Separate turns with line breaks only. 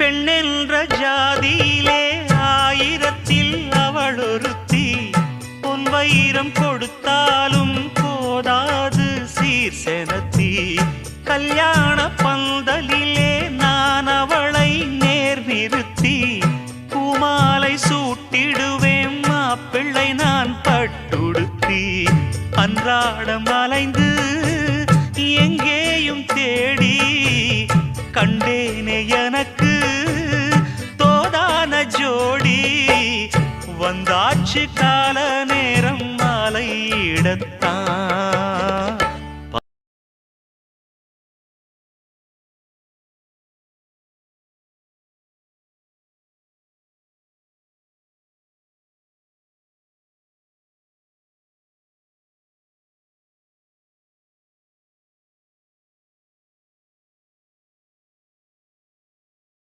பெண்ணென்ற ஜாதியிலே ஆயிரத்தில் அவள் ஒருத்தி பொன் வைரம் கொடுத்தாலும் போதாது சீர் செனத்தி கல்யாண பந்தலிலே நான் அவளை நேர் நிறுத்தி பூமாலை சூட்டிடுவேன் மாப்பிள்ளை நான் பட்டுடுத்தி அன்றாடம் அலைந்து எங்கேயும் தேடி கண்டேனே எனக்கு தோதான ஜோடி வந்தாச்சு